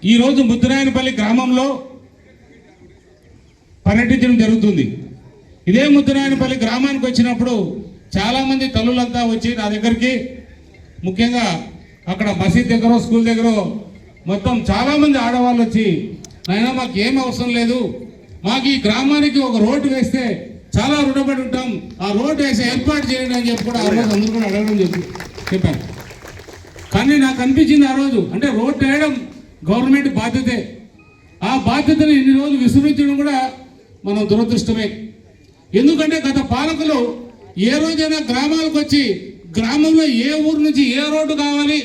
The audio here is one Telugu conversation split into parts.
ఈరోజు ముద్దురాయనపల్లి గ్రామంలో పర్యటించడం జరుగుతుంది. ఇదే ముద్దురాయనపల్లి గ్రామానికి వచ్చినప్పుడు చాలామంది తల్లులంతా వచ్చి నా దగ్గరికి, ముఖ్యంగా అక్కడ మసీద్ దగ్గర స్కూల్ దగ్గర మొత్తం చాలామంది ఆడవాళ్ళు వచ్చి, నాయనా మాకు ఏం అవసరం లేదు, మాకు ఈ గ్రామానికి ఒక రోడ్డు వేస్తే చాలా రుణపడి ఉంటాం, ఆ రోడ్డు వేసి ఏర్పాటు చేయండి అని చెప్పి కూడా ఆ రోజు అందరూ కూడా అడగడం చెప్పాను. కానీ నాకు అనిపించింది ఆ రోజు, అంటే రోడ్డు వేయడం గవర్నమెంట్ బాధ్యతే, ఆ బాధ్యతను ఇన్ని రోజులు విస్మరించడం కూడా మనం దురదృష్టమే. ఎందుకంటే గత పాలకులు ఏ రోజైనా గ్రామాలకు వచ్చి గ్రామంలో ఏ ఊరు నుంచి ఏ రోడ్డు కావాలి,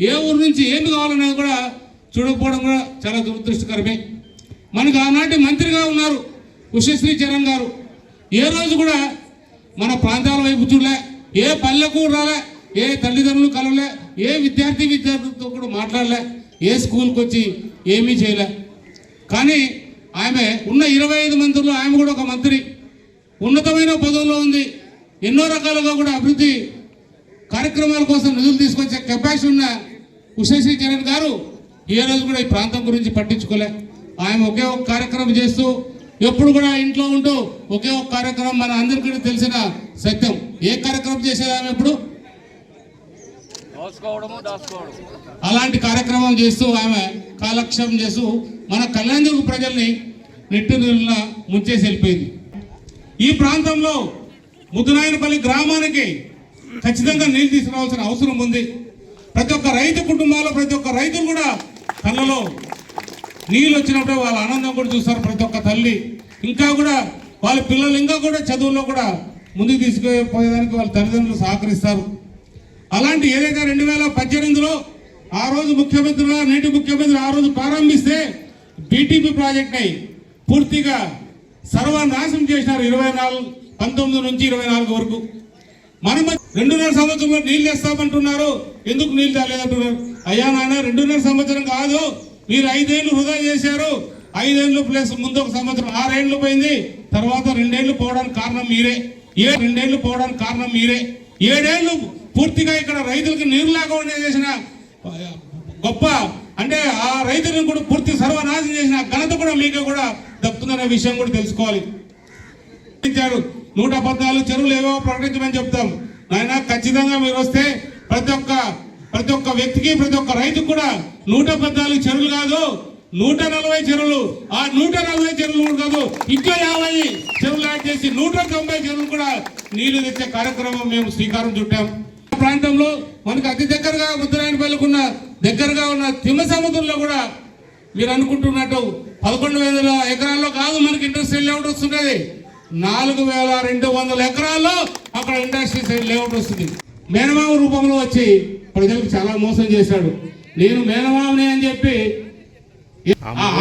ఏ ఊరు నుంచి ఏమి కావాలనేది కూడా చూడకపోవడం కూడా చాలా దురదృష్టకరమే. మనకు ఆనాటి మంత్రిగా ఉన్నారు ఉషశ్రీ చరణ్ గారు, ఏ రోజు కూడా మన ప్రాంతాల వైపు చూడలే, ఏ పల్లెకు రాలే, ఏ తల్లిదండ్రులు కలవలే, ఏ విద్యార్థులతో కూడా మాట్లాడలే, ఏ స్కూల్కి వచ్చి ఏమీ చేయలే. కానీ ఆమె ఉన్న 25 మంత్రులు ఆమె కూడా ఒక మంత్రి, ఉన్నతమైన పదవుల్లో ఉంది, ఎన్నో రకాలుగా కూడా అభివృద్ధి కార్యక్రమాల కోసం నిధులు తీసుకొచ్చే కెపాసిటీ ఉన్న ఉషశ్రీ చరణ్ గారు ఏ రోజు కూడా ఈ ప్రాంతం గురించి పట్టించుకోలే. ఆమె ఒకే ఒక కార్యక్రమం చేస్తూ ఎప్పుడు కూడా ఇంట్లో ఉంటూ ఒకే ఒక కార్యక్రమం, మన అందరికీ తెలిసిన సత్యం, ఏ కార్యక్రమం చేసేది ఆమె ఎప్పుడు అలాంటి కార్యక్రమం చేస్తూ ఆమె కాలక్షేపం చేస్తూ మన కళ్యాణదుర్గ ప్రజల్ని నెట్టు నీళ్ళ ముంచేసి వెళ్ళిపోయింది. ఈ ప్రాంతంలో ముద్దునాయనపల్లి గ్రామానికి ఖచ్చితంగా నీళ్ళు తీసుకురావాల్సిన అవసరం ఉంది. ప్రతి ఒక్క రైతు కుటుంబాల్లో ప్రతి ఒక్క రైతులు కూడా కళ్ళలో నీళ్ళు వచ్చినప్పుడు వాళ్ళ ఆనందం కూడా చూస్తారు. ప్రతి ఒక్క తల్లి ఇంకా కూడా వాళ్ళ పిల్లలు ఇంకా కూడా చదువుల్లో కూడా ముందుకు తీసుకుపోయేదానికి వాళ్ళ తల్లిదండ్రులు సహకరిస్తారు. అలాంటి ఏదైతే 2018లో ఆ రోజు ముఖ్యమంత్రిగా నేటి ముఖ్యమంత్రి ఆ రోజు ప్రారంభిస్తే బీటీపీ ప్రాజెక్ట్ అయి పూర్తిగా సర్వనాశనం చేసినారు. 19 నుంచి 24 వరకు మనం 2.5 సంవత్సరంలో నీళ్ళు వేస్తామంటున్నారు, ఎందుకు నీళ్ళు తేలేదంటున్నారు. అయ్యా నాయన 2.5 సంవత్సరం కాదు, మీరు 5 ఏళ్ళు వృధా చేశారు. 5 ఏళ్ళు ప్లస్ ముందు ఒక సంవత్సరం 6 ఏళ్ళు పోయింది, తర్వాత 2 ఏళ్ళు పోవడానికి కారణం మీరే. 2 ఏళ్ళు పోవడానికి కారణం మీరే. 7 ఏళ్ళు పూర్తిగా ఇక్కడ రైతులకు నీరు లేకుండా చేసిన గొప్ప, అంటే ఆ రైతులను కూడా పూర్తి సర్వనాశనం చేసిన ఘనత కూడా మీకే కూడా దక్కుతుందనే విషయం కూడా తెలుసుకోవాలి. 114 చెరువులు ఏవో ప్రకటించమని చెప్తాం. నాయన ఖచ్చితంగా మీరు వస్తే ప్రతి ఒక్క వ్యక్తికి ప్రతి ఒక్క రైతుకు కూడా 114 చెరువులు కాదు 140 చెరువులు, ఆ 140 చెరువులు కాదు ఇంకా 50 చెరువులు యాడ్ చేసి 190 చెరువులు కూడా నీళ్లు తెచ్చే కార్యక్రమం మేము శ్రీకారం చుట్టాం. ప్రాంతంలో మనకు అతి దగ్గరగా ముద్దురాయనపల్లికున్న దగ్గరగా ఉన్న తిమ్మసముద్రంలో కూడా మీరు అనుకుంటున్నట్టు 11,000 ఎకరాల్లో కాదు మనకి ఇండస్ట్రియల్ లేఅవుట్ వస్తున్నది. 4,200 ఎకరాల్లో అక్కడ ఇండస్ట్రియల్ లేఅవుట్ వస్తుంది. మేనమామ రూపంలో వచ్చి ప్రజలకు చాలా మోసం చేశాడు. నేను మేనమామని అని చెప్పి,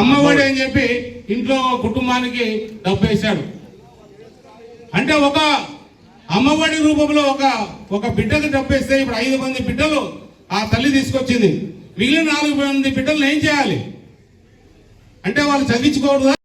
అమ్మఒడి అని చెప్పి ఇంట్లో కుటుంబానికి డబ్బు వేశాడు. అంటే ఒక అమ్మఒడి రూపంలో ఒక బిడ్డకు డబ్బేస్తే ఇప్పుడు 5 మంది బిడ్డలు ఆ తల్లి తీసుకొచ్చింది. మిగిలిన 4 మంది బిడ్డలను ఏం చేయాలి అంటే వాళ్ళు చదివించుకోవద్దా?